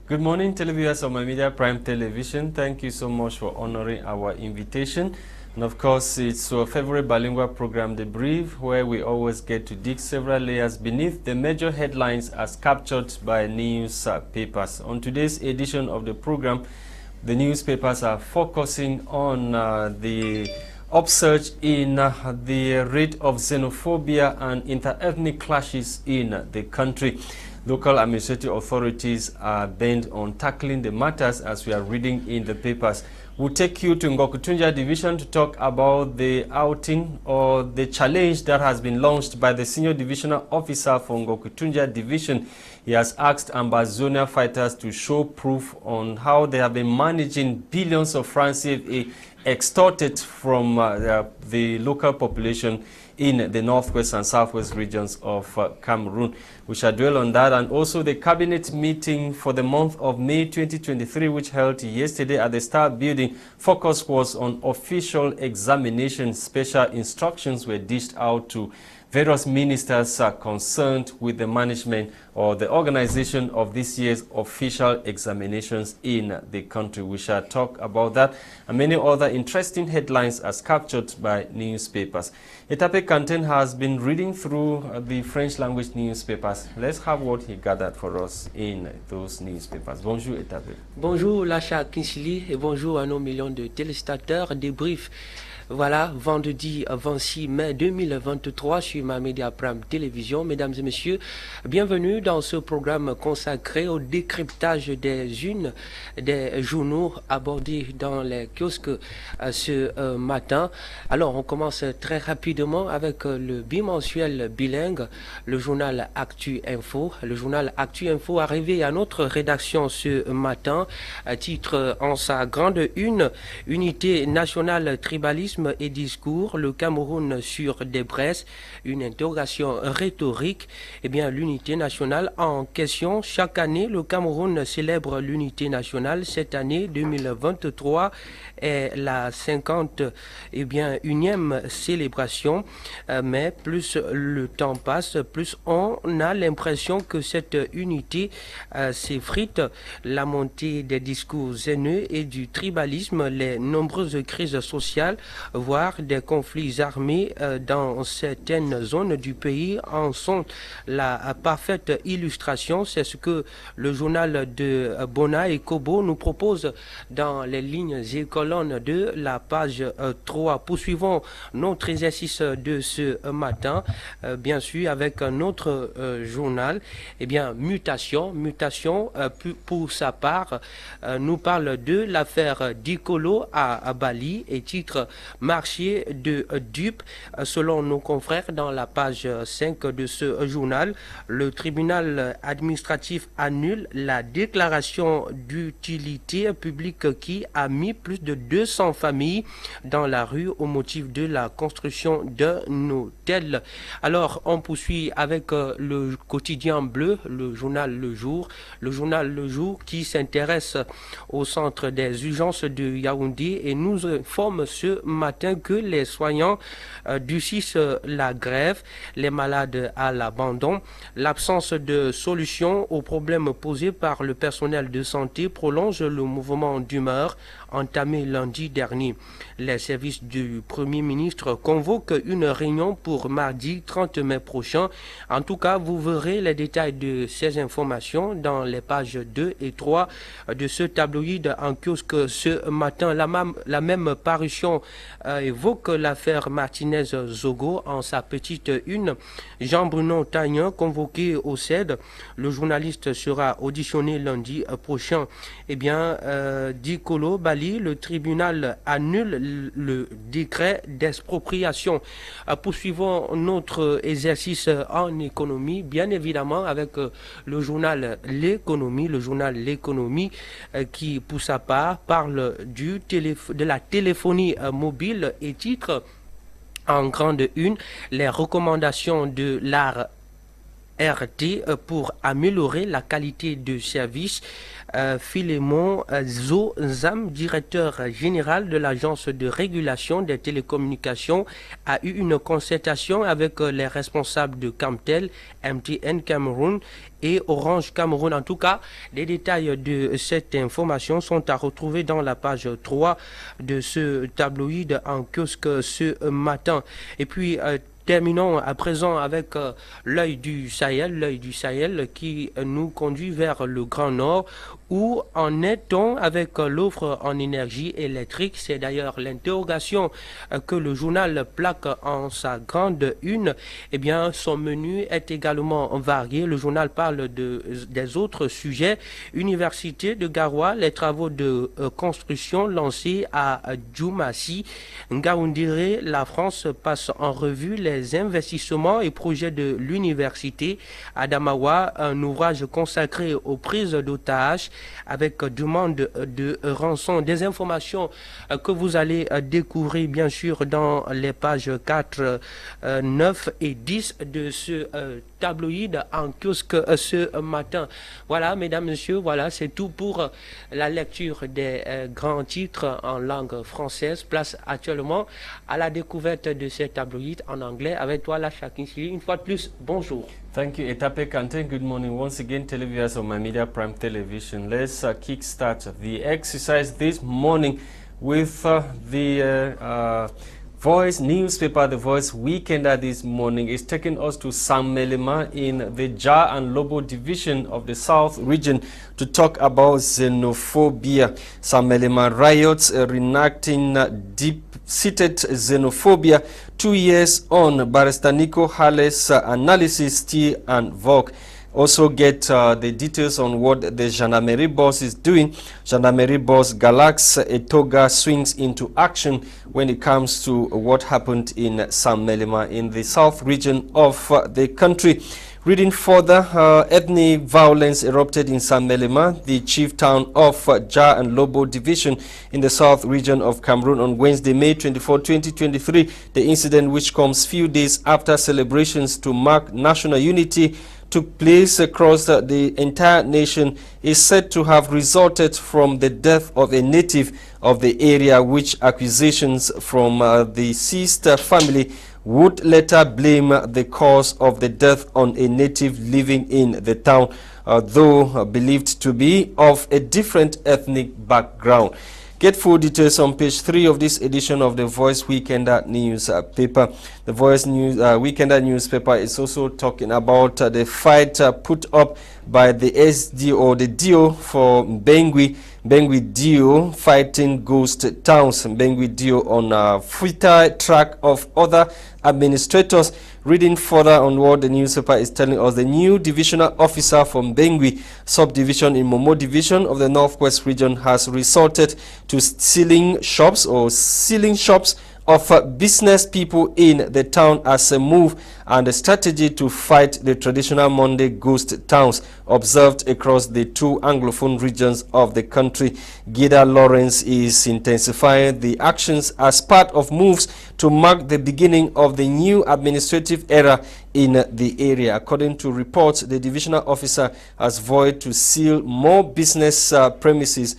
Good morning, televiewers of My Media Prime Television. Thank you so much for honoring our invitation. And of course, it's our favorite bilingual program, The Brief, where we always get to dig several layers beneath the major headlines as captured by newspapers. On today's edition of the program, the newspapers are focusing on the upsurge in the rate of xenophobia and inter-ethnic clashes in the country. Local administrative authorities are bent on tackling the matters as we are reading in the papers. We'll take you to Ngokutunja Division to talk about the outing or the challenge that has been launched by the Senior Divisional Officer for Ngokutunja Division. He has asked Ambazonia fighters to show proof on how they have been managing billions of francs CFA extorted from the local population in the northwest and southwest regions of Cameroon. We shall dwell on that, and also the cabinet meeting for the month of May 2023, which held yesterday at the Star Building. Focus was on official examination. Special instructions were dished out to various ministers concerned with the management or the organization of this year's official examinations in the country. We shall talk about that and many other interesting headlines as captured by newspapers. Etape Quentin has been reading through the French language newspapers. Let's have what he gathered for us in those newspapers. Bonjour Etape. Bonjour Lasha et bonjour à nos millions de téléspectateurs. Débrief. Voilà, vendredi 26 mai 2023 sur Ma Media Prime Télévision. Mesdames et messieurs, bienvenue dans ce programme consacré au décryptage des journaux abordés dans les kiosques ce matin. Alors, on commence très rapidement avec le bimensuel bilingue, le journal Actu Info. Le journal Actu Info arrivé à notre rédaction ce matin, titre en sa grande une, Unité nationale tribalisme et discours, le Cameroun sur des braises, une interrogation rhétorique. Eh bien, l'unité nationale en question. Chaque année, le Cameroun célèbre l'unité nationale. Cette année, 2023, est la 51e célébration. Mais plus le temps passe, plus on a l'impression que cette unité s'effrite. La montée des discours haineux et du tribalisme, les nombreuses crises sociales, voire des conflits armés dans certaines zones du pays en sont la parfaite illustration. C'est ce que le journal de Bona et Kobo nous propose dans les lignes et colonnes de la page 3. Poursuivons notre exercice de ce matin, bien sûr, avec notre journal. Eh bien, Mutation, pour sa part, nous parle de l'affaire Dikolo à Bali et titre Marché de dupes. Selon nos confrères dans la page 5 de ce journal, le tribunal administratif annule la déclaration d'utilité publique qui a mis plus de 200 familles dans la rue au motif de la construction d'un hôtel. Alors, on poursuit avec le quotidien bleu, le journal Le Jour. Le journal Le Jour qui s'intéresse au centre des urgences de Yaoundé et nous informe ce matin que les soignants durcissent la grève, les malades à l'abandon, l'absence de solution aux problèmes posés par le personnel de santé prolonge le mouvement d'humeur entamé lundi dernier. Les services du Premier ministre convoquent une réunion pour mardi 30 mai prochain. En tout cas, vous verrez les détails de ces informations dans les pages 2 et 3 de ce tabloïd en kiosque ce matin. La même parution évoque l'affaire Martinez-Zogo en sa petite une. Jean-Bruno Tagnin convoqué au CED. Le journaliste sera auditionné lundi prochain. Eh bien, Dikolo Bali, le tribunal annule le décret d'expropriation. Poursuivons notre exercice en économie, bien évidemment avec le journal L'économie. Le journal L'économie qui, pour sa part, parle de la téléphonie mobile et titre en grande une les recommandations de l'art RT pour améliorer la qualité de service. Philémon Zam, directeur général de l'Agence de régulation des télécommunications, a eu une concertation avec les responsables de Camtel, MTN Cameroun et Orange Cameroun. En tout cas, les détails de cette information sont à retrouver dans la page 3 de ce tabloïd en kiosque ce matin. Et puis, terminons à présent avec l'œil du Sahel qui nous conduit vers le Grand Nord. Où en est-on avec l'offre en énergie électrique? C'est d'ailleurs l'interrogation que le journal plaque en sa grande une. Eh bien, son menu est également varié. Le journal parle des autres sujets. Université de Garoua, les travaux de construction lancés à Djoumassi. Ngaoundéré, la France passe en revue les investissements et projets de l'université. Adamawa, un ouvrage consacré aux prises d'otages avec demande de rançon. Des informations que vous allez découvrir bien sûr dans les pages 4, 9 et 10 de ce tabloïd en kiosque ce matin. Voilà, mesdames, messieurs, voilà, c'est tout pour la lecture des grands titres en langue française. Place actuellement à la découverte de ces tabloïds en anglais avec toi, Lasha. Une fois de plus, bonjour. Thank you, Etape, Quentin. Good morning once again, televiewers of My Media Prime Television. Let's kickstart the exercise this morning with the Voice newspaper. The Voice Weekender this morning is taking us to Samelema in the Jar and Lobo division of the South region to talk about xenophobia. Samelema riots reenacting deep-seated xenophobia 2 years on. Barrister Nico Hales analysis still and vogue. Also get the details on what the gendarmerie boss is doing. Gendarmerie boss Galax Etoga swings into action when it comes to what happened in Samelema in the south region of the country. Reading further, ethnic violence erupted in Samelema, the chief town of Jar and Lobo division in the south region of Cameroon on Wednesday, May 24, 2023. The incident, which comes few days after celebrations to mark national unity took place across the entire nation, is said to have resulted from the death of a native of the area, which accusations from the deceased family would later blame the cause of the death on a native living in the town, though believed to be of a different ethnic background. Get full details on page 3 of this edition of the Voice Weekender newspaper. The Voice Weekender newspaper is also talking about the fight put up by the SDO, the DO for Bengui Dio fighting ghost towns. Bengui Dio on a Twitter track of other administrators. Reading further on what the newspaper is telling us, the new divisional officer from Bengui subdivision in Momo division of the Northwest region has resorted to sealing shops of business people in the town as a move and a strategy to fight the traditional Monday ghost towns observed across the two Anglophone regions of the country. Gida Lawrence is intensifying the actions as part of moves to mark the beginning of the new administrative era in the area. According to reports, the divisional officer has vowed to seal more business premises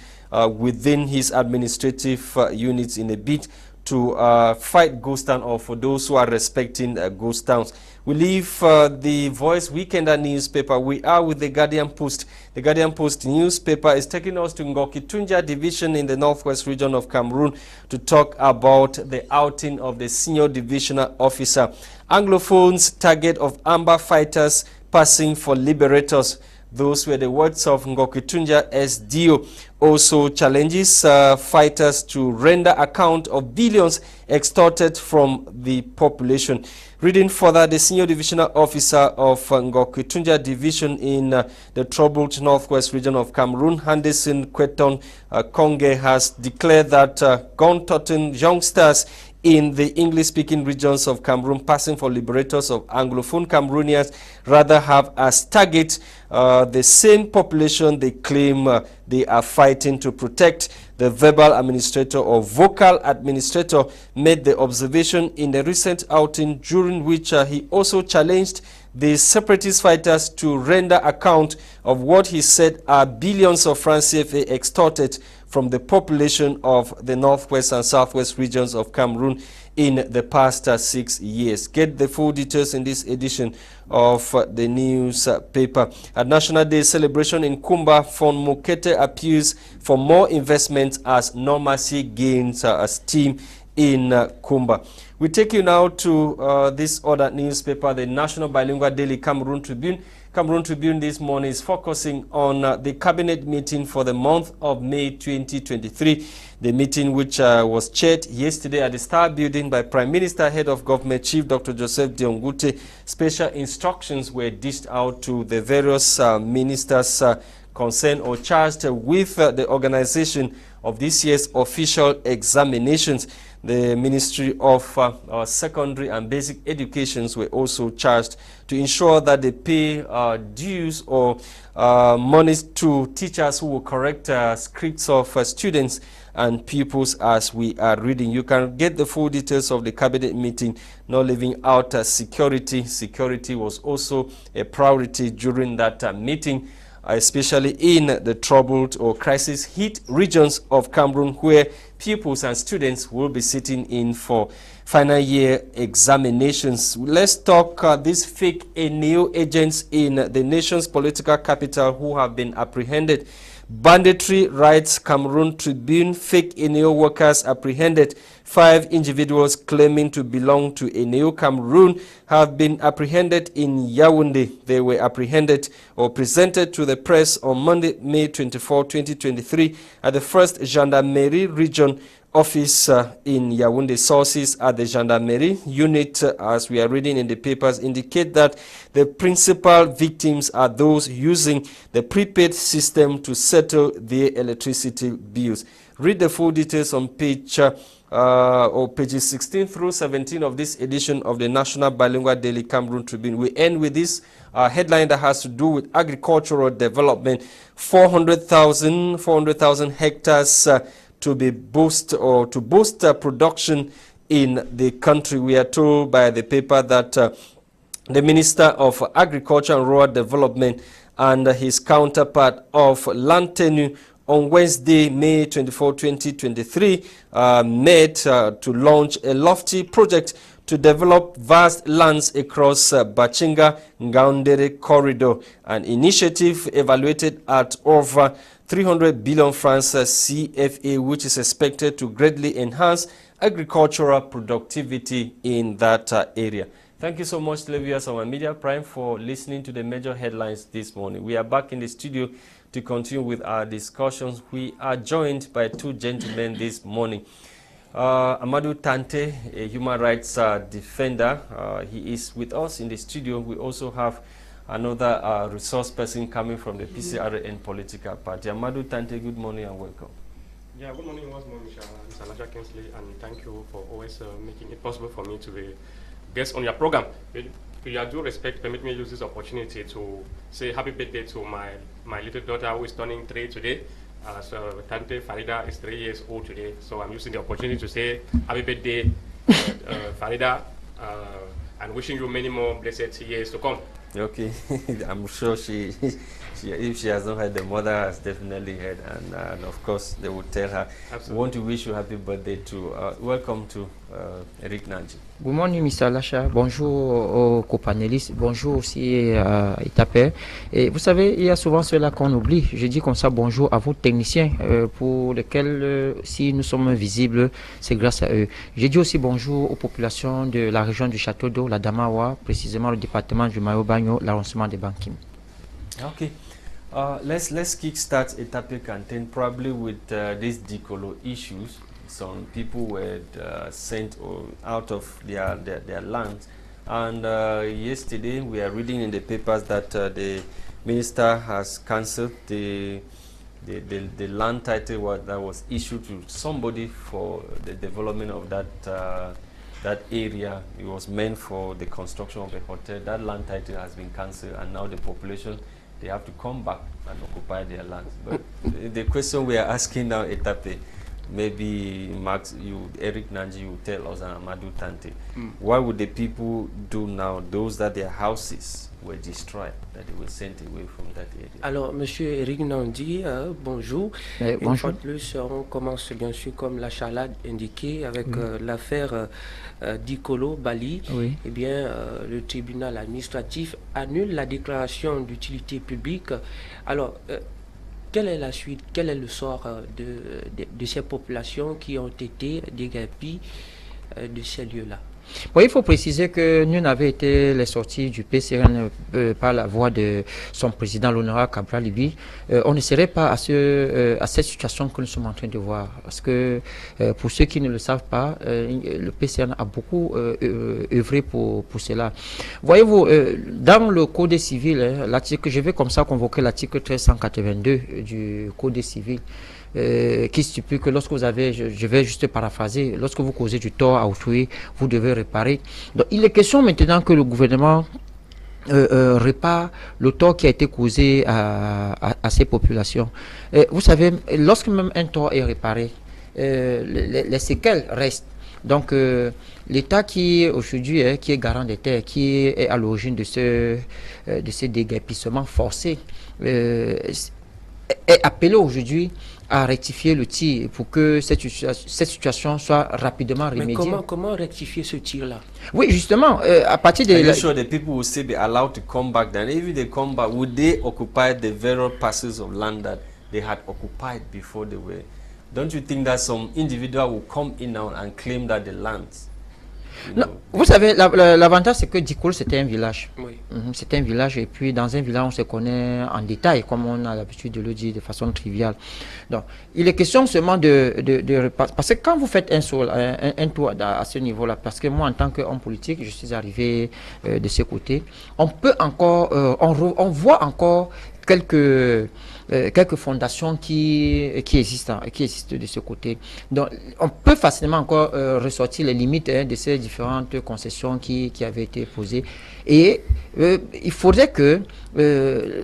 within his administrative units in a bid to fight ghost town, or for those who are respecting ghost towns. We leave the Voice Weekender newspaper. We are with the Guardian Post. The Guardian Post newspaper is taking us to Ngokitunja division in the northwest region of Cameroon to talk about the outing of the senior divisional officer. Anglophones target of Amber fighters passing for liberators. Those were the words of Ngokitunja SDO. Also challenges fighters to render account of billions extorted from the population. Reading further, the senior divisional officer of Ngokitunja division in the troubled northwest region of Cameroon, Henderson Quentin Konge, has declared that gun-toting youngsters in the English-speaking regions of Cameroon passing for liberators of Anglophone Cameroonians rather have as target the same population they claim they are fighting to protect. The verbal administrator or vocal administrator made the observation in a recent outing during which he also challenged the separatist fighters to render account of what he said are billions of francs CFA extorted from the population of the northwest and southwest regions of Cameroon in the past 6 years. Get the full details in this edition of the newspaper. At National Day celebration in Kumba, Fon Mokete appeals for more investment as normalcy gains steam in Kumba. We take you now to this other newspaper, the National Bilingual Daily Cameroon Tribune. Cameroon Tribune this morning is focusing on the cabinet meeting for the month of May 2023. The meeting which was chaired yesterday at the Star Building by Prime Minister, Head of Government, Chief Dr. Joseph Diongute. Special instructions were dished out to the various ministers concerned or charged with the organization of this year's official examinations. The Ministry of Secondary and Basic Educations were also charged to ensure that they pay dues or monies to teachers who will correct scripts of students and pupils as we are reading. You can get the full details of the cabinet meeting, not leaving out security. Security was also a priority during that meeting, especially in the troubled or crisis-hit regions of Cameroon, where pupils and students will be sitting in for final year examinations. Let's talk these fake NEO agents in the nation's political capital who have been apprehended. Banditry writes Cameroon Tribune, fake NEO workers apprehended. 5 individuals claiming to belong to NEO Cameroon have been apprehended in Yaoundé. They were apprehended or presented to the press on Monday, May 24, 2023 at the 1st Gendarmerie Region Office in Yaoundé. Sources at the Gendarmerie unit, as we are reading in the papers, indicate that the principal victims are those using the prepaid system to settle their electricity bills. Read the full details on pages 16 through 17 of this edition of the National Bilingual Daily Cameroon Tribune. We end with this headline that has to do with agricultural development. 400,000 hectares to be boost or to boost production in the country. We are told by the paper that the Minister of Agriculture and Rural Development and his counterpart of Land Tenure on Wednesday, May 24, 2023, met to launch a lofty project to develop vast lands across Bachinga-Ngaoundere corridor, an initiative evaluated at over 300 billion francs CFA, which is expected to greatly enhance agricultural productivity in that area. Thank you so much, viewers of our Media Prime, for listening to the major headlines this morning. We are back in the studio to continue with our discussions. We are joined by 2 gentlemen this morning. Amadou Tante, a human rights defender, he is with us in the studio. We also have another resource person coming from the PCRN political party. Amadou Tante, good morning and welcome. Yeah, good morning once more, Mr. Lasha, and thank you for always making it possible for me to be guest on your program. With your due respect, permit me to use this opportunity to say happy birthday to my little daughter who is turning 3 today. So Tante Farida is 3 years old today. So I'm using the opportunity to say happy birthday, Farida, and wishing you many more blessed years to come. Okay, I'm sure she if she has not heard, the mother has definitely heard, and of course they will tell her. Absolutely. We want to wish you happy birthday too. Welcome to Eric Nanji. Good morning, Mr. Lasha. Bonjour aux copanélistes. Bonjour aussi à Etape. Et vous savez, il y a souvent cela qu'on oublie. Je dis comme ça bonjour à vos techniciens pour lesquels, si nous sommes visibles, c'est grâce à eux. Je dis aussi bonjour aux populations de la région du Château d'Eau, la Damawa, précisément le département du Mayo-Bagno, l'arrondissement de Bankim. Okay. Let's kickstart Etape campaign probably with these Dicolo issues. Some people were sent out of their lands, and yesterday we are reading in the papers that the minister has cancelled the land title that was issued to somebody for the development of that area. It was meant for the construction of a hotel. That land title has been cancelled, and now the population they have to come back and occupy their lands. But the question we are asking now, Etape, maybe Max, Eric Nanji, you tell us, and Amadou Tante, what would the people do now, those that their houses were destroyed, that they were sent away from that area? Alors, Monsieur Eric Nandi, bonjour. Une Bonjour. fois de plus, on commence bien sûr comme Lasha l'a indiqué avec l'affaire d'Ikolo Bali. Oui. Eh bien, le tribunal administratif annule la déclaration d'utilité publique. Alors, quelle est la suite, quel est le sort de ces populations qui ont été déguerpies de ces lieux-là? Oui, il faut préciser que nous n'avons été les sorties du PCRN par la voix de son président, l'honorable Cabral Libi. On ne serait pas à cette situation que nous sommes en train de voir. Parce que pour ceux qui ne le savent pas, le PCRN a beaucoup œuvré pour cela. Voyez-vous, dans le Code civil, l'article, je vais comme ça convoquer l'article 1382 du Code civil. Qui stipule que lorsque vous avez, je vais juste paraphraser, lorsque vous causez du tort à autrui, vous devez réparer. Donc il est question maintenant que le gouvernement répare le tort qui a été causé à ces populations. Vous savez, lorsque même un tort est réparé, les séquelles restent. Donc l'État qui aujourd'hui qui est garant des terres, qui est à l'origine de ces déguerpissements forcés, est appelé aujourd'hui à rectifier le tir pour que cette situation soit rapidement remédiée. Mais comment rectifier ce tir-là? Oui, justement, à partir de... Are you sure the people will still be allowed to come back then? If they come back, would they occupy the very parcels of land that they had occupied before they were? Don't you think that some individual will come in now and claim that the lands? Non, vous savez, l'avantage c'est que Dikolo c'était un village. Oui. C'était un village et puis dans un village on se connaît en détail comme on a l'habitude de le dire de façon triviale. Donc il est question seulement parce que quand vous faites un tour à ce niveau-là, parce que moi en tant qu'homme politique je suis arrivé de ce côté, on peut encore, on voit encore quelques fondations qui existent de ce côté. Donc, on peut facilement encore ressortir les limites de ces différentes concessions qui avaient été posées. Et il faudrait que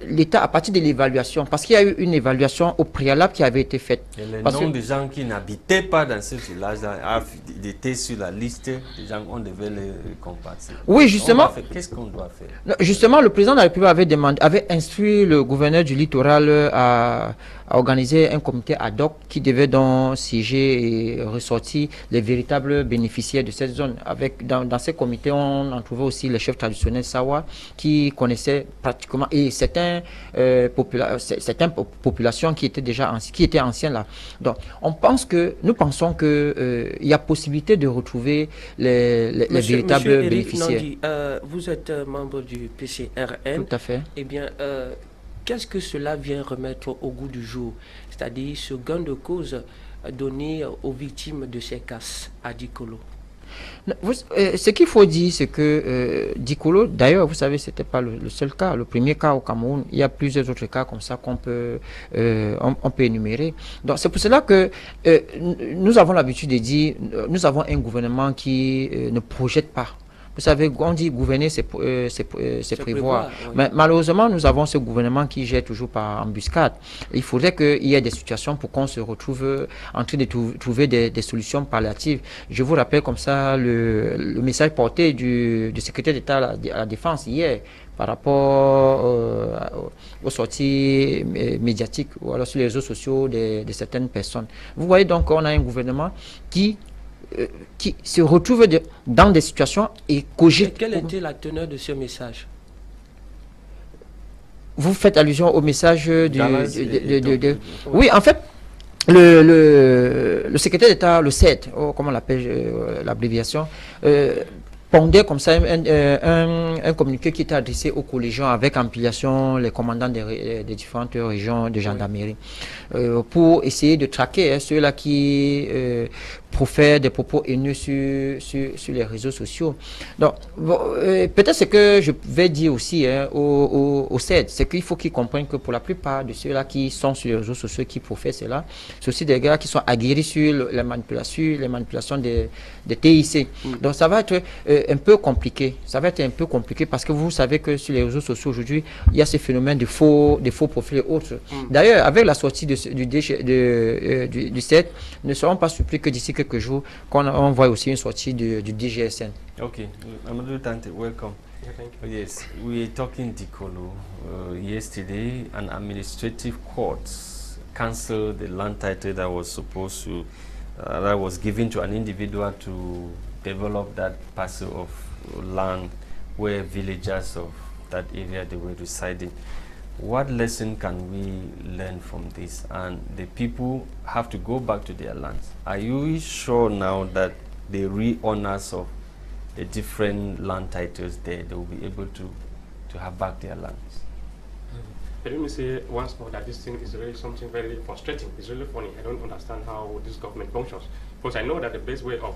l'État, à partir de l'évaluation, parce qu'il y a eu une évaluation au préalable qui avait été faite. Et les noms des gens qui n'habitaient pas dans ce village étaient sur la liste des gens qu'on devait les récompenser. Oui, justement. Qu'est-ce qu'on doit faire? Justement, le président de la République avait instruit le gouverneur du littoral à organiser un comité ad hoc qui devait donc siéger et ressortir les véritables bénéficiaires de cette zone. Dans ces comités, on en trouvait aussi les chefs traditionnels Sawa qui connaissaient pratiquement, et certaines populations qui étaient anciennes là. Donc, nous pensons que il y a possibilité de retrouver les véritables bénéficiaires. Nandi, vous êtes membre du PCRN. Tout à fait. Eh bien, qu'est-ce que cela vient remettre au goût du jour? C'est-à-dire ce gain de cause donné aux victimes de ces casses à Dikolo. Ce qu'il faut dire, c'est que Dikolo, d'ailleurs, vous savez, ce n'était pas le seul cas. Le premier cas au Cameroun, il y a plusieurs autres cas comme ça qu'on peut, on peut énumérer. Donc, c'est pour cela que nous avons l'habitude de dire, nous avons un gouvernement qui ne projette pas. Vous savez, on dit gouverner, c'est prévoir. Oui. Mais malheureusement, nous avons ce gouvernement qui gère toujours par embuscade. Il faudrait qu'il y ait des situations pour qu'on se retrouve en train de trouver des solutions palliatives. Je vous rappelle comme ça le message porté du secrétaire d'État à la Défense hier par rapport aux sorties médiatiques ou alors sur les réseaux sociaux de certaines personnes. Vous voyez donc qu'on a un gouvernement qui se retrouve dans des situations et cogite. Quelle était la teneur de ce message? Vous faites allusion au message Oui, en fait, le secrétaire d'État, le CED, comment on l'appelle, l'abréviation, pondait comme ça un communiqué qui était adressé aux collégiens avec empilation les commandants des différentes régions de gendarmerie pour essayer de traquer ceux-là qui profèrent des propos haineux sur les réseaux sociaux. Donc, peut-être ce que je vais dire aussi au CED, c'est qu'il faut qu'ils comprennent que pour la plupart de ceux-là qui sont sur les réseaux sociaux, qui professent cela, c'est aussi des gars qui sont aguerris sur les manipulations des TIC. Donc, ça va être un peu compliqué. Ça va être un peu compliqué parce que vous savez que sur les réseaux sociaux aujourd'hui, il y a ces phénomènes de faux profils et autres. D'ailleurs, avec la sortie du CED, ne serons pas surpris que d'ici quelques jours, qu'on voit aussi une sortie du DGSN. Okay, Amadou Tante, welcome. Yeah, thank you. Yes, we were talking Dikolo. Yesterday, an administrative court cancelled the land title that was supposed to, that was given to an individual to develop that parcel of land where villagers of that area they were residing. What lesson can we learn from this? And the people have to go back to their lands. Are you sure now that the real owners of the different land titles there, they will be able to have back their lands? Let me say once more that this thing is really something very frustrating. It's really funny. I don't understand how this government functions. Because I know that the best way of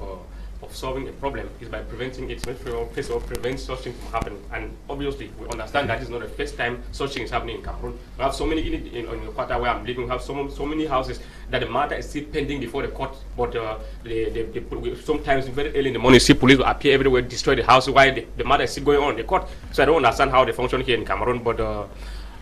solving a problem is by preventing it. First of all, prevent such things from happening. And obviously, we understand that it's not the first time such things happening in Cameroon. We have so many in the quarter where I'm living. We have so many houses that the matter is still pending before the court. But sometimes very early in the morning, see police will appear everywhere, destroy the house while the matter is still going on in the court. So I don't understand how they function here in Cameroon. But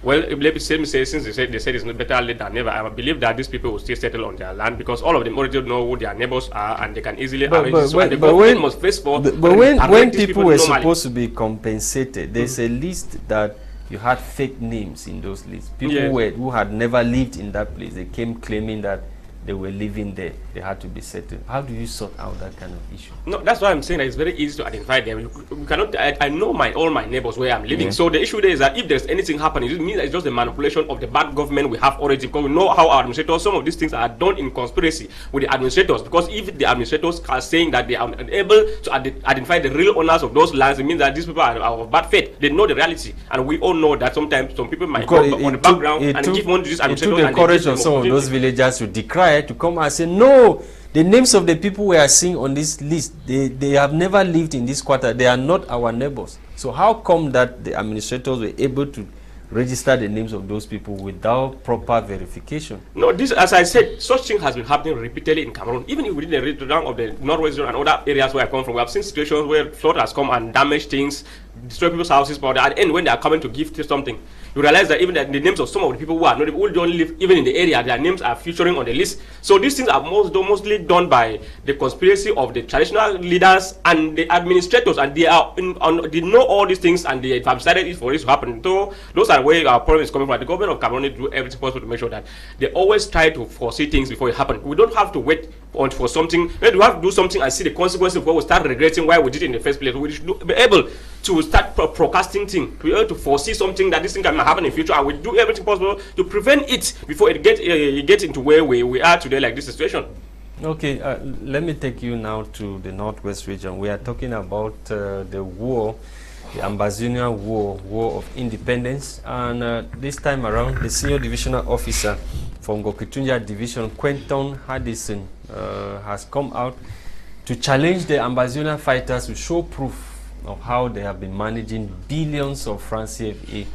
well, let me say, since they said it's not better late than never, I believe that these people will still settle on their land because all of them already know who their neighbors are and they can easily arrange it. So, and the government must face for. But when people were supposed to be compensated, there's a list that you had fake names in those lists. People who had never lived in that place, they came claiming that they were living there, they had to be settled. How do you sort out that kind of issue? No, that's why I'm saying that it's very easy to identify them. We cannot. I know all my neighbors where I'm living. So the issue there is that if there's anything happening, it means that it's just the manipulation of the bad government we have already. Because we know how our administrators, some of these things are done in conspiracy with the administrators. Because if the administrators are saying that they are unable to identify the real owners of those lands, it means that these people are of bad faith. They know the reality, and we all know that sometimes some people might go on the background and give money to this administrator. It took the courage of some of those villagers to decry to come and say, no, the names of the people we are seeing on this list, they have never lived in this quarter. They are not our neighbors. So how come that the administrators were able to register the names of those people without proper verification? No, this, as I said, such thing has been happening repeatedly in Cameroon. Even within the region of the northwest and other areas where I come from, we have seen situations where flood has come and damaged things, destroy people's houses, but at the end, when they are coming to give something, you realize that even the names of some of the people who don't live even in the area, their names are featuring on the list. So these things are mostly done by the conspiracy of the traditional leaders and the administrators, and they know all these things and they have decided for this to happen. So those are where our problem is coming from. The government of Cameroon do everything possible to make sure that they always try to foresee things before it happens. We don't have to wait for something. We have to do something and see the consequences before we start regretting why we did it in the first place. We should be able to start procrastinating things, to be able to foresee something that this thing can happen in the future, and we do everything possible to prevent it before it gets into where we are today, like this situation. Okay, let me take you now to the Northwest region. We are talking about the war, the Ambazonian war of independence, and this time around, the senior divisional officer from Ngokitunja Division, Quentin Haddison, has come out to challenge the Ambazonian fighters to show proof of how they have been managing billions of francs CFA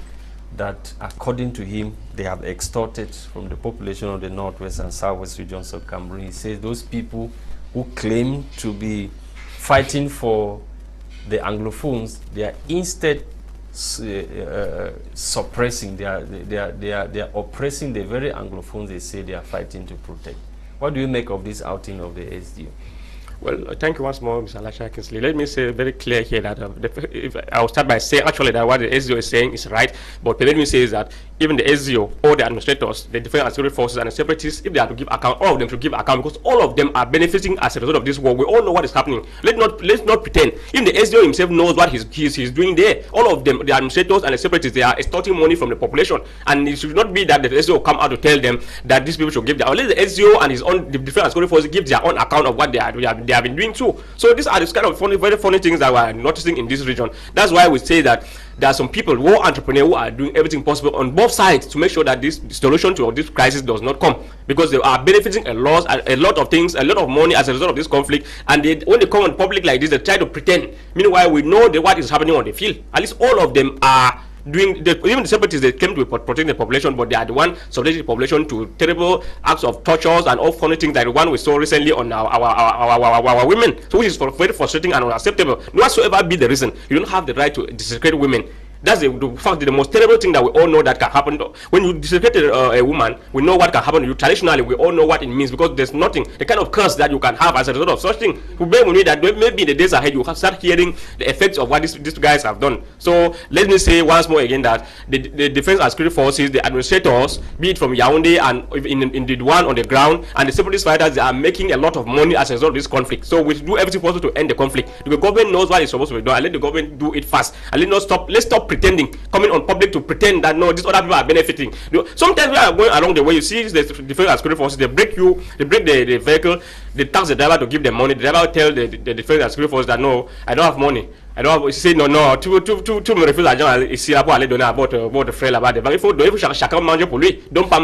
that, according to him, they have extorted from the population of the Northwest and Southwest regions of Cameroon. He says those people who claim to be fighting for the Anglophones, they are instead suppressing, they are oppressing the very Anglophones they say they are fighting to protect. What do you make of this outing of the SDO? Well, thank you once more, Mr. Lasha. Let me say very clear here that I'll start by saying actually that what the SDO is saying is right, but let me say is that even the SDO, all the administrators, the different security forces and the separatists, if they are to give account, all of them should give account because all of them are benefiting as a result of this war. We all know what is happening. Let's not pretend. Even the SDO himself knows what he's doing there. All of them, the administrators and the separatists, they are extorting money from the population, and it should not be that the SDO come out to tell them that these people should give their. Unless the SDO and the different security forces give their own account of what they have been doing too. So these are the kind of very funny things that we are noticing in this region. That's why we say that there are some people who are entrepreneurs who are doing everything possible on both sides to make sure that this solution to this crisis does not come, because they are benefiting a lot of things, a lot of money as a result of this conflict. And when they come on public like this, they try to pretend. Meanwhile, we know what is happening on the field. At least all of them are doing, even the separatists, they claim to protect the population, but they are the one subjecting the population to terrible acts of tortures and all funny things like the one we saw recently on our women, so which is very frustrating and unacceptable. No whatsoever be the reason, you don't have the right to desecrate women. That's the fact, the most terrible thing that we all know that can happen. When you desecrate a woman, we know what can happen to you. Traditionally, we all know what it means, because there's nothing, the kind of curse that you can have as a result of such thing. We believe that maybe in the days ahead, you have start hearing the effects of what these guys have done. So let me say once more again that the defense and security forces, the administrators, be it from Yaoundé and in the one on the ground, and the separatist fighters, they are making a lot of money as a result of this conflict. So we do everything possible to end the conflict. The government knows what is supposed to be done, and let the government do it fast. And let's stop pretending, coming on public to pretend that no, these other people are benefiting. Sometimes we are going along the way, you see the defense and security forces, they break the vehicle, they tax the driver to give them money. The driver will tell the defense and security forces that no, I don't have money. I don't have, say no, tu me refuses l'argent ici là pour aller donner à votre frère là-bas. Il faut donner pour chacun manger pour lui. Donc pas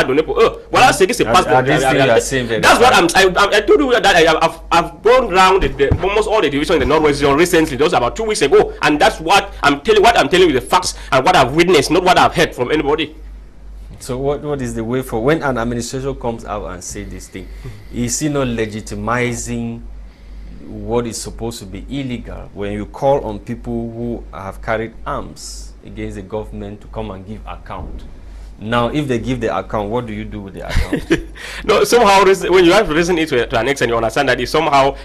donner pour eux. Voilà ce qui se passe. That's what I told you that I've gone around almost all the divisions in the Northwest region recently, just about 2 weeks ago, and that's what I'm telling you the facts and what I've witnessed, not what I've heard from anybody. So what is the way for when an administration comes out and say this thing? Is he not legitimizing what is supposed to be illegal when you call on people who have carried arms against the government to come and give account? Now, if they give the account, what do you do with the account? No, somehow when you have to reason it to an extent, you understand that it somehow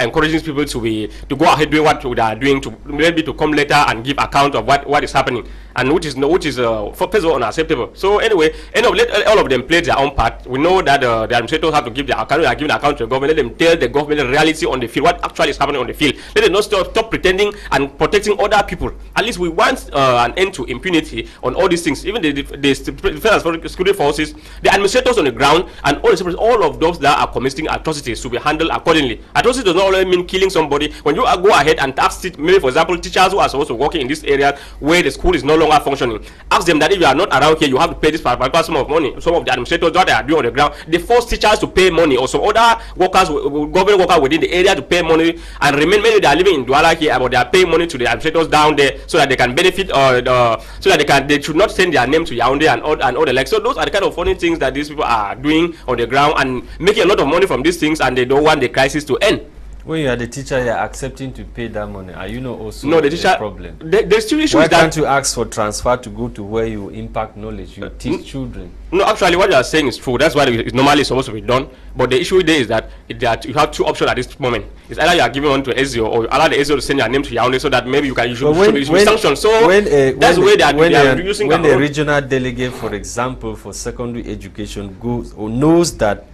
encouraging people to go ahead doing what they are doing, to maybe to come later and give account of what is happening, and which is first of all unacceptable. So anyway, let all of them play their own part. We know that the administrators have to give their account. They are giving account to the government. Let them tell the government the reality on the field, what actually is happening on the field. Let them not stop pretending and protecting other people. At least we want an end to impunity on all these things. Even the defense security forces, the administrators on the ground, and all of those that are committing atrocities to be handled accordingly. Atrocities does not only mean killing somebody. When you go ahead and ask, maybe for example, teachers who are supposed to work in this area where the school is no longer functioning, ask them that if you are not around here, you have to pay this particular sum of money. Some of the administrators that they are doing on the ground, they force teachers to pay money, or some other workers, government workers within the area to pay money and remain. Maybe they are living in Douala here, but they are paying money to the administrators down there so that they can benefit, so that they should not send their name to Yaoundé and all the like. So those are the kind of funny things that these people are doing on the ground and making a lot of money from these things, and they don't want the crisis to end. When you are the teacher, you are accepting to pay that money. Are you not also no, the teacher, problem? There's two issues. Why can't you ask for transfer to go to where you impact knowledge, you teach children? No, actually, what you are saying is true. That's what is normally supposed to be done. But the issue there is that you have two options at this moment. It's either you are giving one to SEO, or allow the SEO to send your name to Yaoundé so that maybe you should be sanctioned. So that's the way they are using. When a regional delegate, for example, for secondary education goes or knows that,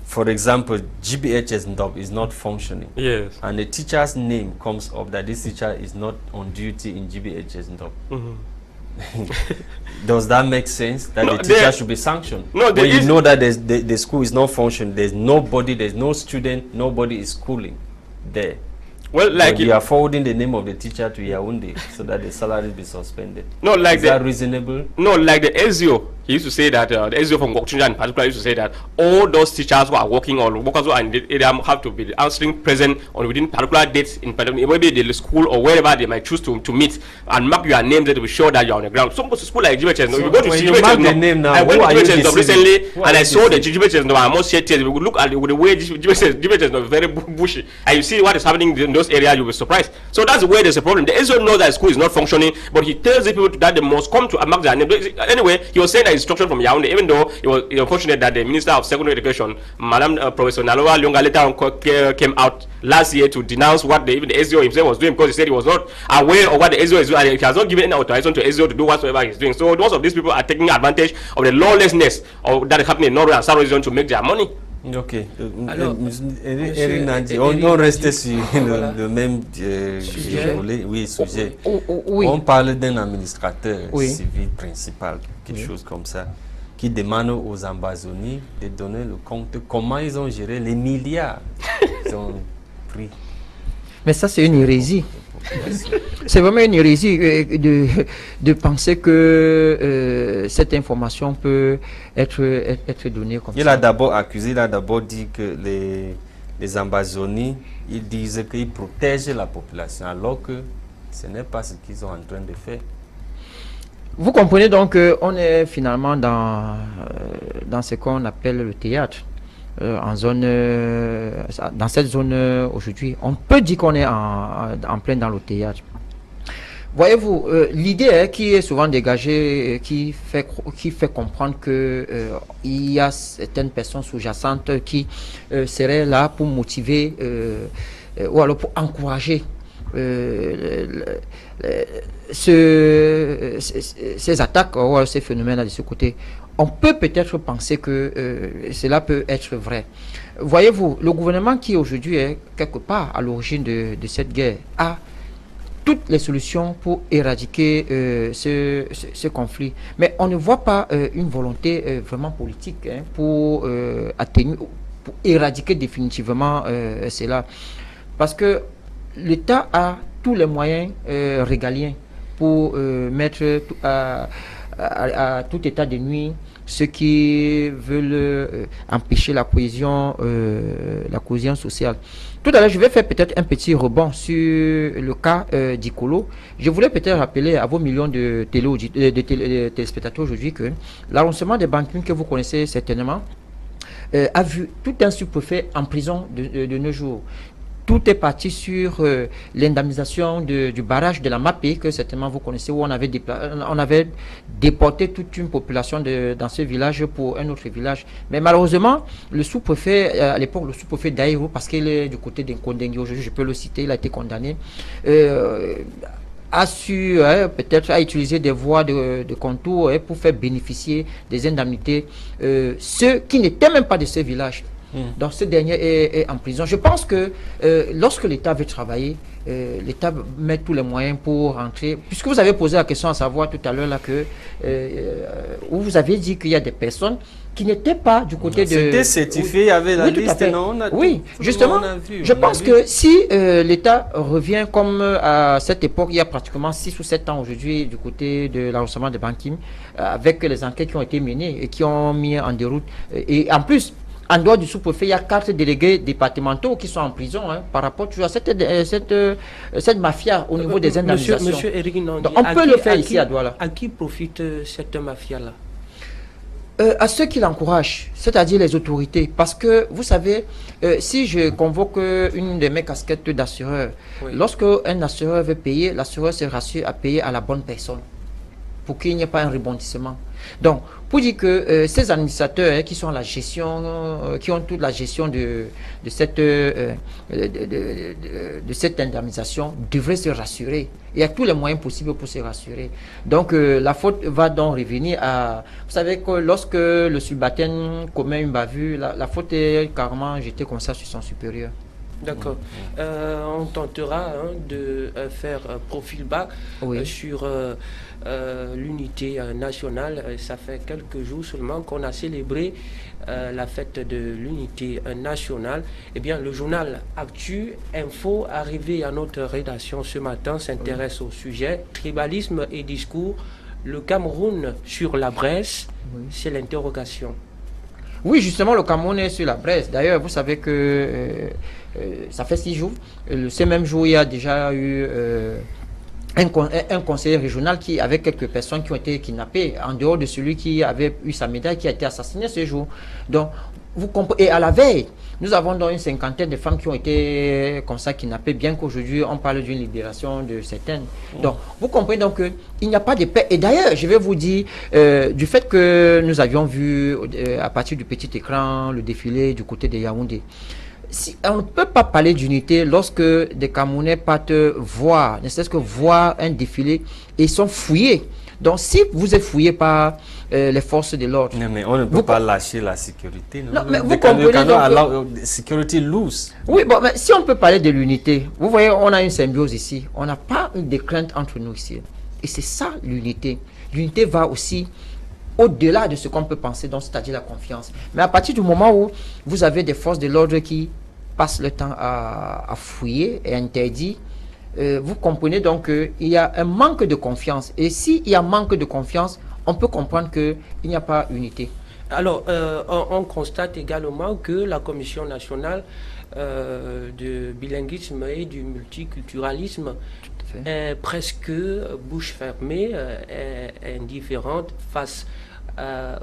for example, GBHS NDOP is not functioning. Yes. And the teacher's name comes up that this teacher is not on duty in GBHS NDOP. Does that make sense? That the teacher should be sanctioned? No, when you know that the school is not functioning, there's nobody, there's no student, nobody is schooling there. Well, like you are forwarding the name of the teacher to Yaoundé so that the salary be suspended. No, like is that reasonable? No, like the SEO, he used to say that the SEO from Gokchinja in particular used to say that all those teachers who are working or workers who are in the area have to be answering present on within particular dates in maybe the school or wherever they might choose to meet, and mark your name there to be sure that you're on the ground. Some school like GBHS, so you go to GBHS, I went to GBHS recently and I saw the GBHS. I must share tears. We look at the way GBHS is very bushy, and you see what is happening in those areas, you'll be surprised. So that's the way there's a problem. The SEO knows that school is not functioning, but he tells the people that they must come to mark their name. Anyway, he was saying that instruction from Yaoundé, even though it was unfortunate that the Minister of Secondary Education, Madam Professor Naloa Lyonga, later on came out last year to denounce what even the SEO himself was doing, because he said he was not aware of what the SEO is doing, and he has not given any authorization to SEO to do whatsoever he's doing. So most of these people are taking advantage of the lawlessness that is happening in Norway and South region to make their money. Ok. On reste sur le même sujet. On parle d'un administrateur civil principal, quelque chose comme ça, qui demande aux Ambazonis de donner le compte comment ils ont géré les milliards qu'ils ont pris. Mais ça, c'est une hérésie. C'est vraiment une hérésie de penser que cette information peut être donnée comme ça. Il a d'abord accusé, il a d'abord dit que les Ambazonis, ils disent qu'ils protègent la population, alors que ce n'est pas ce qu'ils sont en train de faire. Vous comprenez donc qu'on est finalement dans ce qu'on appelle le théâtre. Dans cette zone aujourd'hui, on peut dire qu'on est en plein dans le théâtre. Voyez-vous, l'idée qui est souvent dégagée, qui fait comprendre que il y a certaines personnes sous-jacentes qui seraient là pour motiver ou alors pour encourager ces attaques ou ces phénomènes de ce côté. On peut peut-être penser que cela peut être vrai. Voyez-vous, le gouvernement qui aujourd'hui est quelque part à l'origine de cette guerre a toutes les solutions pour éradiquer ce conflit. Mais on ne voit pas une volonté vraiment politique pour atténuer, pour éradiquer définitivement cela. Parce que l'État a tous les moyens régaliens pour mettre à tout état de nuit ceux qui veulent empêcher la cohésion sociale. Tout à l'heure, je vais faire peut-être un petit rebond sur le cas d'Icolo. Je voulais peut-être rappeler à vos millions de téléspectateurs aujourd'hui que l'arrondissement des banquiers que vous connaissez certainement a vu tout un sous-préfet en prison de 9 jours. Tout est parti sur l'indemnisation du barrage de la Mapé, que certainement vous connaissez, où on avait déporté toute une population dans ce village pour un autre village. Mais malheureusement, le sous-préfet, à l'époque, le sous-préfet d'Aïrou, parce qu'il est du côté d'Inkondengue, aujourd'hui je peux le citer, il a été condamné, a su peut-être utiliser des voies de contour pour faire bénéficier des indemnités ceux qui n'étaient même pas de ce village. Donc ce dernier est en prison. Je pense que lorsque l'État veut travailler, l'État met tous les moyens pour rentrer. Puisque vous avez posé la question à savoir tout à l'heure là que où vous avez dit qu'il y a des personnes qui n'étaient pas du côté de... C'était certifié, il y avait la liste, non? Oui, justement, je pense que si l'État revient comme à cette époque, il y a pratiquement 6 ou 7 ans aujourd'hui du côté de l'arrondissement de Bankim, avec les enquêtes qui ont été menées et qui ont mis en déroute, et en plus, en dehors du sous-préfet, il y a 4 délégués départementaux qui sont en prison par rapport à cette mafia au niveau des indemnisations. Monsieur Eric Nandi, donc, on peut le faire ici à Douala. À qui profite cette mafia-là? À ceux qui l'encouragent, c'est-à-dire les autorités. Parce que, vous savez, si je convoque une de mes casquettes d'assureur, oui, lorsque un assureur veut payer, l'assureur se rassure à payer à la bonne personne pour qu'il n'y ait pas un rebondissement. Donc, pour dire que ces administrateurs qui sont à la gestion, qui ont toute la gestion de cette indemnisation, devraient se rassurer. Il y a tous les moyens possibles pour se rassurer. Donc, la faute va donc revenir à... Vous savez que lorsque le subalterne commet une bavure, la faute est carrément jetée comme ça sur son supérieur. D'accord. On tentera de faire profil bas sur l'unité nationale. Ça fait quelques jours seulement qu'on a célébré la fête de l'unité nationale. Eh bien, le journal Actu Info, arrivé à notre rédaction ce matin, s'intéresse au sujet tribalisme et discours. Le Cameroun sur la Bresse, c'est l'interrogation. Oui, justement, le Cameroun est sur la Bresse. D'ailleurs, vous savez que ça fait 6 jours. Ce même jour, il y a déjà eu un conseiller régional avec quelques personnes qui ont été kidnappées, en dehors de celui qui avait eu sa médaille, qui a été assassiné ce jour. Donc, vous comprenez. Et à la veille, nous avons donc une 50aine de femmes qui ont été comme ça kidnappées, bien qu'aujourd'hui on parle d'une libération de certaines. Donc, vous comprenez donc qu'il n'y a pas de paix. Et d'ailleurs, je vais vous dire, du fait que nous avions vu à partir du petit écran le défilé du côté de Yaoundé, on ne peut pas parler d'unité lorsque des Camerounais partent voir, ne serait-ce que voir un défilé et sont fouillés. Donc, si vous êtes fouillé par les forces de l'ordre... Non, mais on ne peut pas lâcher la sécurité. Non, mais vous comprenez donc... La sécurité loose. Oui, bon, mais si on peut parler de l'unité, vous voyez, on a une symbiose ici. On n'a pas de crainte entre nous ici. Et c'est ça, l'unité. L'unité va aussi au-delà de ce qu'on peut penser, donc c'est-à-dire la confiance. Mais à partir du moment où vous avez des forces de l'ordre qui passent le temps à fouiller et interdire, vous comprenez donc qu'il y a un manque de confiance. Et s'il y a manque de confiance, on peut comprendre qu'il n'y a pas unité. Alors, on constate également que la Commission nationale de bilinguisme et du multiculturalisme est presque bouche fermée, est indifférente face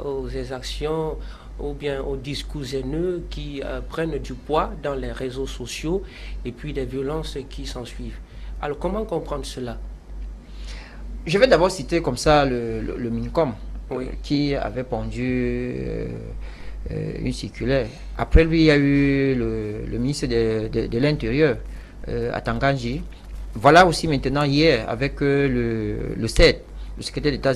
aux exactions ou bien aux discours haineux qui prennent du poids dans les réseaux sociaux et puis des violences qui s'ensuivent. Alors, comment comprendre cela? Je vais d'abord citer comme ça le MINCOM, oui, qui avait pondu une circulaire. Après lui, il y a eu le ministre de l'Intérieur, à Tanganji. Voilà aussi maintenant hier avec le CED, le secrétaire d'État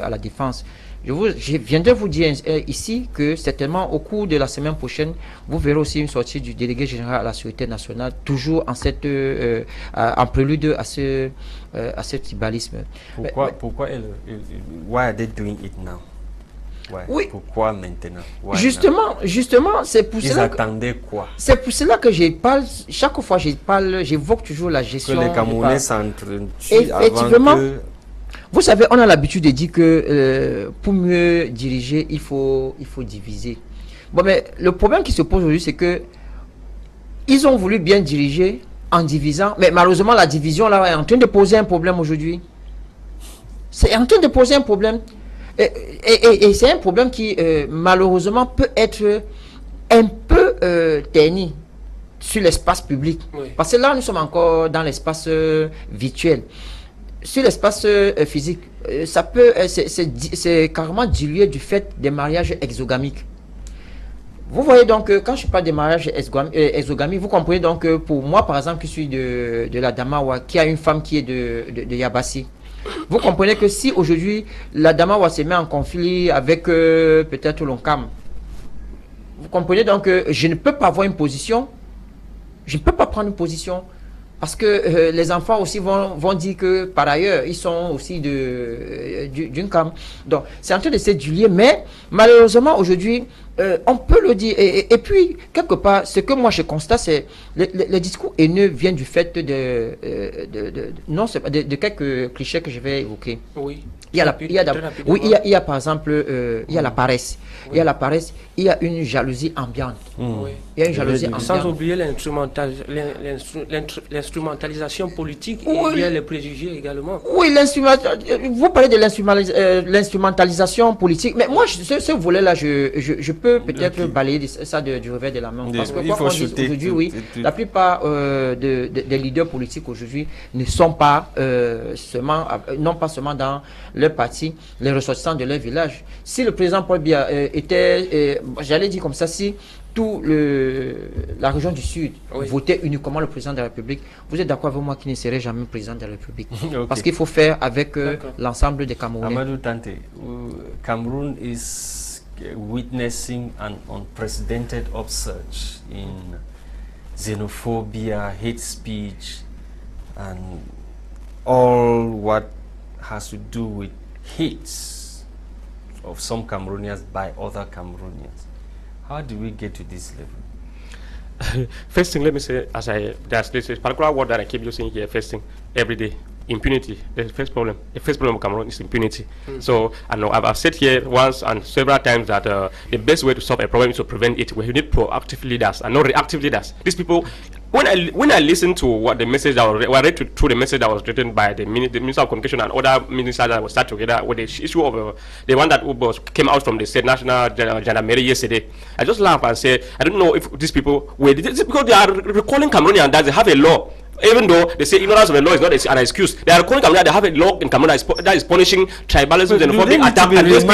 à la Défense. Je viendrai vous dire ici que certainement au cours de la semaine prochaine, vous verrez aussi une sortie du délégué général à la sécurité nationale, toujours en prélude à ce tribalisme. Pourquoi why are they doing it now? Why? Oui. Pourquoi maintenant? Why Justement, c'est pour Ils cela. attendaient quoi? C'est pour cela que je parle. Chaque fois je parle, j'évoque toujours la gestion. Que les Camerounais s'entretuent effectivement. avant que... Vous savez, on a l'habitude de dire que pour mieux diriger, il faut diviser. Bon, mais le problème qui se pose aujourd'hui, c'est que ils ont voulu bien diriger en divisant, mais malheureusement, la division là est en train de poser un problème aujourd'hui. C'est en train de poser un problème. Et c'est un problème qui, malheureusement, peut être un peu terni sur l'espace public. Oui. Parce que là, nous sommes encore dans l'espace virtuel. Sur l'espace physique, ça peut, c'est carrément dilué du fait des mariages exogamiques. Vous voyez donc, quand je parle des mariages exogamiques, vous comprenez donc que pour moi, par exemple, qui suis de la Damawa, qui a une femme qui est de Yabassi, vous comprenez que si aujourd'hui, la Damawa se met en conflit avec peut-être l'Onkam, vous comprenez donc que je ne peux pas avoir une position, je ne peux pas prendre une position. Parce que les enfants aussi vont dire que par ailleurs, ils sont aussi d'une cam. Donc, c'est en train de se diluer, mais malheureusement, aujourd'hui, on peut le dire. Et puis, quelque part, ce que moi je constate, c'est les discours haineux viennent du fait de quelques clichés que je vais évoquer. Oui. Il y a par exemple, il y a la paresse. Oui. Il y a la paresse, il y a une jalousie ambiante. Oui. Il y a une jalousie ambiante. Sans oublier l'instrumentalisation politique et bien les préjugés également. Oui, vous parlez de l'instrumentalisation politique, mais moi, ce volet-là, je peux peut-être balayer ça du revers de la main. Parce que quoi aujourd'hui, oui, la plupart des leaders politiques aujourd'hui ne sont pas non pas seulement dans leur parti, les ressortissants de leur village. Si le président Paul Biya était, j'allais dire comme ça, si toute la région du Sud votait uniquement le président de la République, vous êtes d'accord avec moi qu'il ne serait jamais président de la République? Okay. Parce qu'il faut faire avec l'ensemble des Camerounais. Amadou Tante, Cameroon is witnessing an unprecedented upsurge in xenophobia, hate speech, and all what has to do with hates of some Cameroonians by other Cameroonians. How do we get to this level? First thing, let me say, there's this particular word that I keep using here, first thing, every day. Impunity. The first problem of Cameroon is impunity. So I know I've said here once and several times that the best way to solve a problem is to prevent it. We need proactive leaders and not reactive leaders. These people, when I listen to what the message that was read through the message that was written by the Minister of Communication and other ministers that were start together with the issue of the one that came out from the state national gendarmerie yesterday, I just laugh and say, I don't know if these people because they are recalling Cameroonians that they have a law. Even though they say ignorance of the law is not an excuse, they are calling Cameroon. They have a law in Cameroon that is punishing tribalism and xenophobia attack against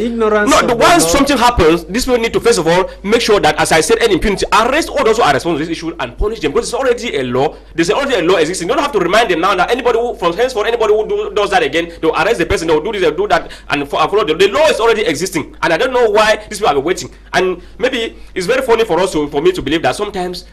ignorance. No, once something happens, these people need to first of all make sure that, as I said, any impunity, arrest all those who are responsible to this issue and punish them, because it's already a law. There's already a law existing. You don't have to remind them now that anybody who, from henceforth, anybody who does that again, they'll arrest the person. They'll do this, they'll do that, and follow the law is already existing. And I don't know why these people are waiting. And maybe it's very funny for me to believe that sometimes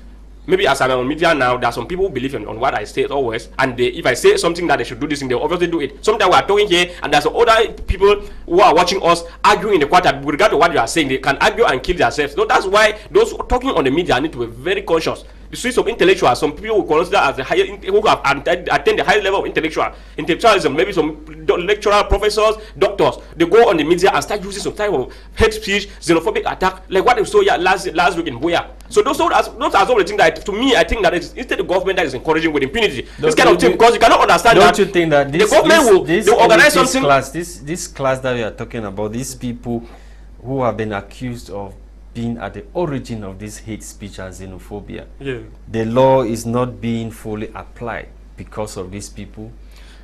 maybe as I'm on media now, there are some people who believe on what I say always, and if I say something that they should do this thing, they obviously do it. Sometimes we are talking here, and there's other people who are watching us arguing in the quarter with regard to what you are saying. They can argue and kill themselves. So that's why those talking on the media need to be very conscious. You see some intellectuals, some people who consider as the higher, who have attained the highest level of intellectualism, maybe some lecturer, professors, doctors, they go on the media and start using some type of hate speech, xenophobic attack, like what we saw last week in Boya. So those are some of the things that, to me, I think that it's instead the government that is encouraging with impunity. This kind of thing, because you cannot understand don't that. You think that this, the government will organize something? This class that we are talking about, these people who have been accused of being at the origin of this hate speech and xenophobia. Yeah. The law is not being fully applied because of these people.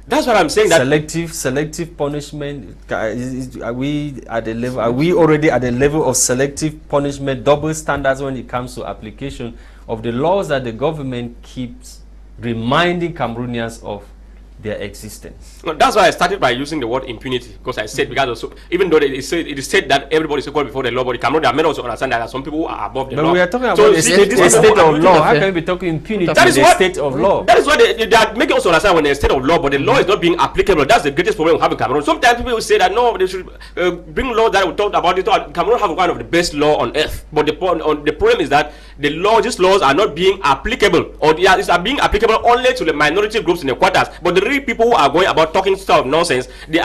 That's what I'm saying. That selective punishment. Are we at the level? Are we already at the level of selective punishment, double standards when it comes to application of the laws that the government keeps reminding Cameroonians of their existence? No, that's why I started by using the word impunity, because I said, because also, even though it is said that everybody is equal before the law, but Cameroon may also understand that some people are above the law. But we are talking about so a state of law. How can we be talking impunity? That is the what, state of law. That is why they are making us understand when there's a state of law, but the law is not being applicable. That's the greatest problem we have in Cameroon. Sometimes people will say that no, they should bring law that we talked about it. Cameroon have one of the best law on earth, but the problem is that the law, these laws are not being applicable, or they are being applicable only to the minority groups in the quarters. But the real people who are going about talking stuff nonsense, the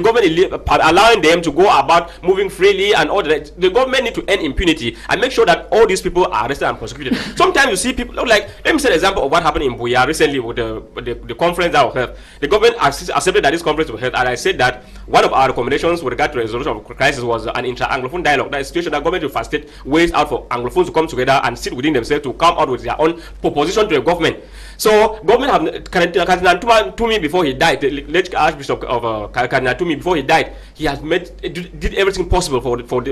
government is allowing them to go about moving freely and all that. The government need to end impunity and make sure that all these people are arrested and prosecuted. Sometimes you see people like, let me say an example of what happened in Buya recently with the conference that was held. The government accepted that this conference was held, and I said that one of our recommendations with regard to the resolution of crisis was an intra-Anglophone dialogue. That is a situation that government will facilitate ways out for Anglophones to come together and sit within themselves to come out with their own proposition to the government. So government have Cardinal Tumi before he died, the late Archbishop of Cardinal Tumi before he died, he has did everything possible to hold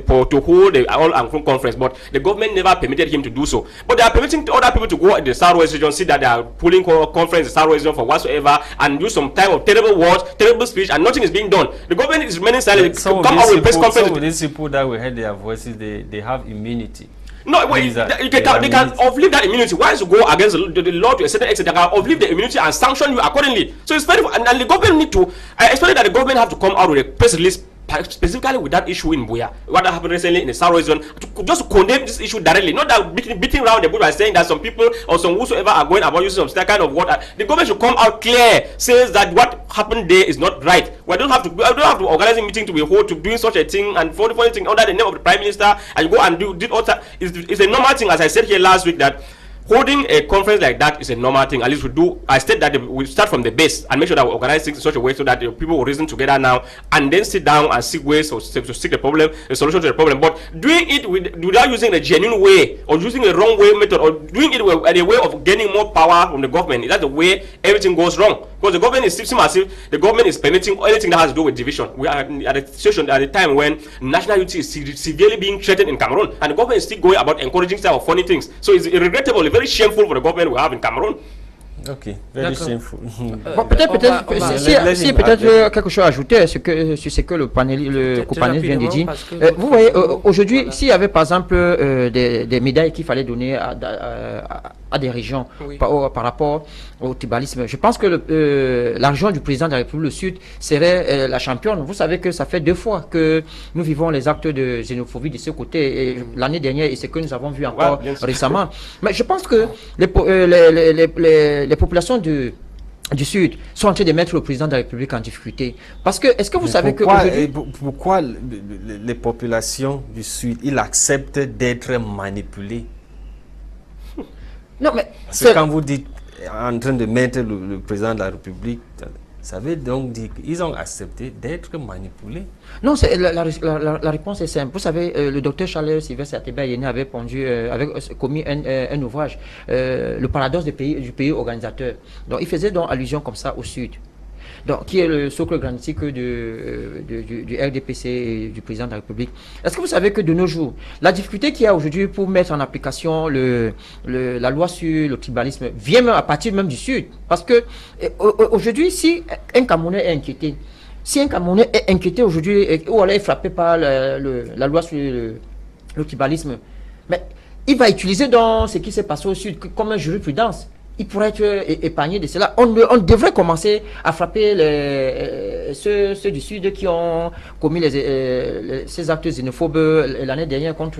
the all Anglophone conference, but the government never permitted him to do so. But they are permitting other people to go in the Southwest region, see that they are pulling conference in the Southwest region for whatsoever, and do some type of terrible words, terrible speech, and nothing is being done. The government is remaining silent. Come out with press conference. Some of these people that we heard their voices, they have immunity. No, wait, they can uplift that immunity. Why is to go against the law to a certain extent? They can uplift the immunity and sanction you accordingly. So it's very, and the government need to, especially that the government have to come out with a press release specifically with that issue in Buya, what happened recently in the South region, just to condemn this issue directly, not that beating around the bush by saying that some people or some whosoever are going about using some kind of water. The government should come out clear, says that what happened there is not right. We don't have to organize a meeting to be hold to doing such a thing and for anything under the name of the Prime Minister and you go and do all that. It's a normal thing, as I said here last week, that holding a conference like that is a normal thing. At least we do. I state that we start from the base and make sure that we organize things in such a way so that the people will reason together now and then sit down and seek ways to seek the solution to the problem. But doing it without using a genuine way or using a wrong way method or doing it in a way of gaining more power from the government, that's the way everything goes wrong. Because the government is seems as if the government is permitting anything that has to do with division. We are at a situation at a time when national unity is severely being threatened in Cameroon, and the government is still going about encouraging some of funny things. So it's regrettable, very shameful for the government we have in Cameroon. Ok, very shameful. Bon, peut-être, si peut-être quelque chose à ajouter sur ce que le co-panéliste vient de dire. Vous voyez, aujourd'hui, s'il y avait par exemple des médailles qu'il fallait donner à des régions par rapport au tribalisme, je pense que la région du président de la République du Sud serait la championne. Vous savez que ça fait 2 fois que nous vivons les actes de xénophobie de ce côté, l'année dernière et ce que nous avons vu encore récemment. Mais je pense que les populations du Sud sont en train de mettre le président de la République en difficulté. Parce que, est-ce que vous savez que... Pourquoi les populations du Sud, ils acceptent d'être manipulés? Non, mais... Parce que quand vous dites en train de mettre le président de la République, ça veut donc dire qu'ils ont accepté d'être manipulés? Non, la réponse est simple. Vous savez, le docteur Charles-Sylvestre Etape avait commis un ouvrage, Le paradoxe du pays organisateur. Donc, il faisait donc allusion comme ça au Sud. Donc, qui est le socle granitique du RDPC et du président de la République. Est-ce que vous savez que de nos jours, la difficulté qu'il y a aujourd'hui pour mettre en application la loi sur le tribalisme vient même à partir même du Sud? Parce que aujourd'hui, si un Camerounais est inquiété, aujourd'hui, ou alors est frappé par la loi sur le tribalisme, mais il va utiliser dans ce qui s'est passé au Sud comme une jurisprudence. Il pourrait être épargné de cela. On devrait commencer à frapper ceux du Sud qui ont commis ces actes xénophobes l'année dernière contre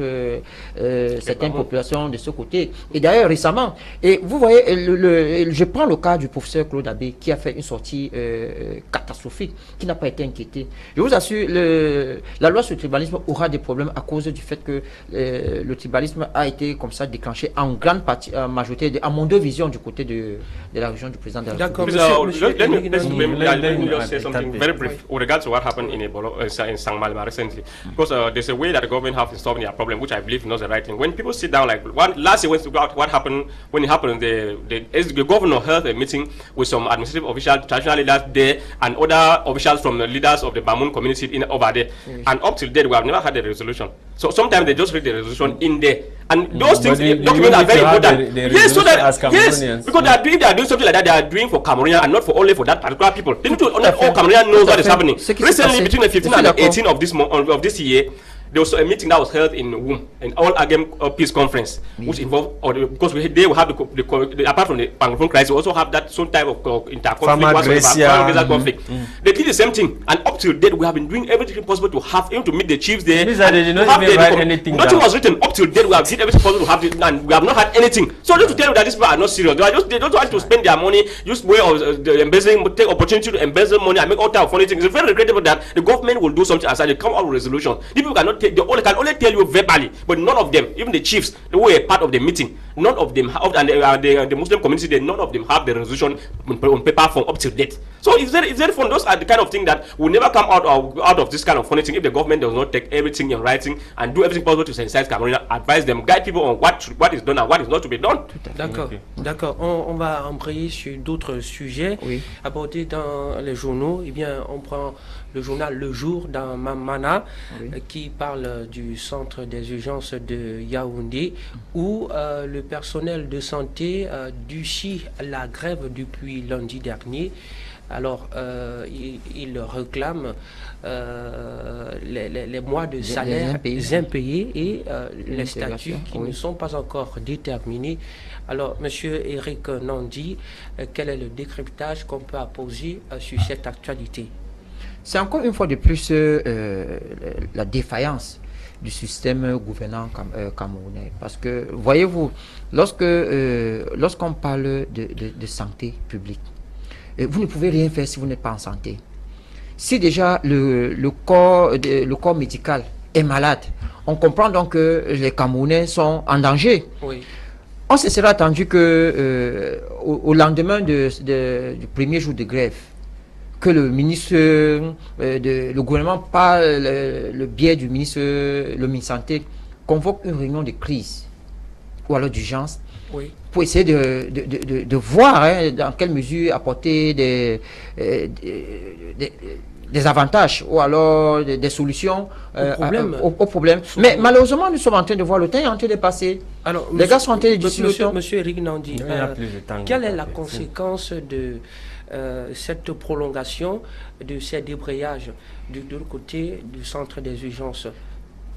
certaines populations de ce côté. Et d'ailleurs, récemment, et vous voyez, je prends le cas du professeur Claude Abbé qui a fait une sortie catastrophique, qui n'a pas été inquiété. Je vous assure, la loi sur le tribalisme aura des problèmes à cause du fait que le tribalisme a été comme ça déclenché en grande partie, en majorité, à mon deux visions du côté de la région du président de la République. Let me just say something very brief with regards to what happened in St. Malma recently. Because there's a way that the government have in solving their problem, which I believe is not the right thing. When people sit down, like last year, what happened, when it happened, the governor held a meeting with some administrative officials, traditional leaders there, and other officials from the leaders of the Bamun community over there. And up till date, we have never had a resolution. So sometimes they just read the resolution in there. And those things, documents are very important. Yes, so that, yes, because they are doing something like that, they are doing for Cameroonian and not for only for that particular people. They need to, not all Cameroonian knows what is happening. Recently, between the 15th and the 18th of this year, there was a meeting that was held in WUM, an all-Agam peace conference, which involved, because they will have apart from the Anglophone crisis, we also have that some type of conflict. They did the same thing, and up till date, we have been doing everything possible to have him to meet the chiefs there. Nothing was written. Up till date, we have did everything possible to have it, and we have not had anything. So just to tell you that these people are not serious, they don't want to spend their money, just way of embezzling, take opportunity to embezzle money and make all type of funny things. It's very regrettable that the government will do something aside, they come out with resolution. People cannot. They can only tell you verbally, but none of them, even the chiefs, they were a part of the meeting. None of them have, and the Muslim community, none of them have the resolution on paper form up to date. So it's very fun. Those are the kind of thing that will never come out of this kind of funny thing if the government does not take everything in writing and do everything possible to sensitize Cameroon, advise them, guide people on what is done and what is not to be done. D'accord, d'accord. On va embrayer sur d'autres sujets abordés dans les journaux. Eh bien, on prend le journal Le Jour dans Mamana qui parle du centre des urgences de Yaoundé où le personnel de santé durcit la grève depuis lundi dernier. Alors, il réclame les mois de salaire impayés et les statuts qui ne sont pas encore déterminés. Alors, Monsieur Eric Nandi, quel est le décryptage qu'on peut apposer sur cette actualité? C'est encore une fois de plus la défaillance du système gouvernant camerounais. Parce que, voyez-vous, lorsqu'on parle de santé publique, vous ne pouvez rien faire si vous n'êtes pas en santé. Si déjà le corps médical est malade, on comprend donc que les Camerounais sont en danger. Oui. On se serait attendu que au lendemain du premier jour de grève, que le ministre, le gouvernement, par le biais du ministre, le ministre Santé, convoque une réunion de crise ou alors d'urgence pour essayer de voir dans quelle mesure apporter des avantages ou alors des solutions au problème. Mais malheureusement, nous sommes en train de voir le temps est en train de passer. Alors, les gars sont en train de discuter le temps. Monsieur Eric Nandi, quelle est la conséquence de cette prolongation de ces débrayages de l'autre côté du centre des urgences?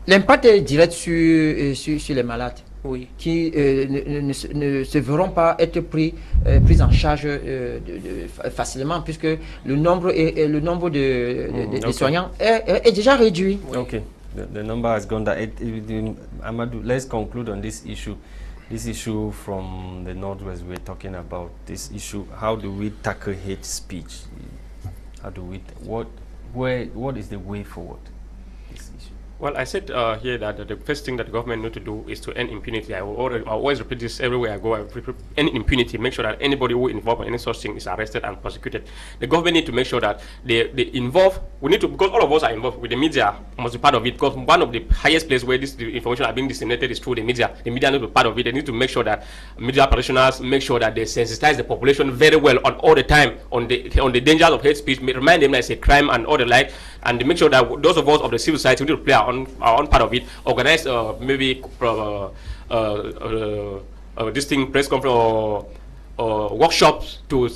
L'impact est direct sur les malades. Oui. Qui ne se verront pas être pris en charge facilement puisque le nombre de soignants est déjà réduit. Oui. Okay, the number has gone down. Amadou, let's conclude on this issue. This issue from the Northwest, we're talking about this issue. How do we tackle hate speech? How do we? What is the way forward? This issue. Well, I said here that the first thing that the government need to do is to end impunity. I always repeat this everywhere I go. End impunity. Make sure that anybody who is involved in any such thing is arrested and prosecuted. The government need to make sure that they involve. We need to, because all of us are involved with the media, must be part of it. Because one of the highest places where the information are being disseminated is through the media. The media need to be part of it. They need to make sure that media practitioners make sure that they sensitize the population very well all the time on the dangers of hate speech. Remind them that it's a crime and all the like, and to make sure that those of us of the civil society need to play our own part of it. Organize maybe this thing, press conference or workshops to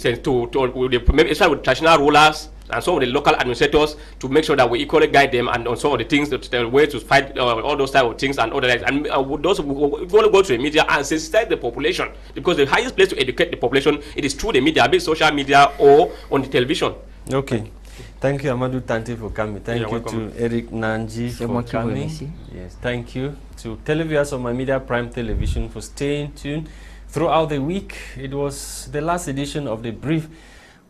maybe start with traditional rulers and some of the local administrators to make sure that we equally guide them and on some of the things, the way to fight all those type of things and other. And those who want to go to the media and sensitize the population, because the highest place to educate the population, it is through the media, be it social media or on the television. Okay. Thank you, Amadou Tante, for coming. Thank you welcome. to Eric Nanji for coming. Yes, thank you to televiewers of My Media Prime Television for staying tuned throughout the week. It was the last edition of The Brief,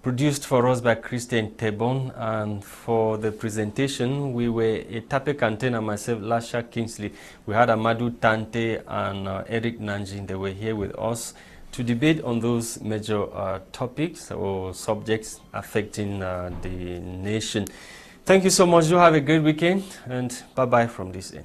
produced for us by Christain Tebong, and for the presentation, we were Etape Quentin and myself, Lasha Kingsley. We had Amadou Tante and Eric Nanji. They were here with us to debate on those major topics or subjects affecting the nation. Thank you so much. You have a great weekend, and bye-bye from this end.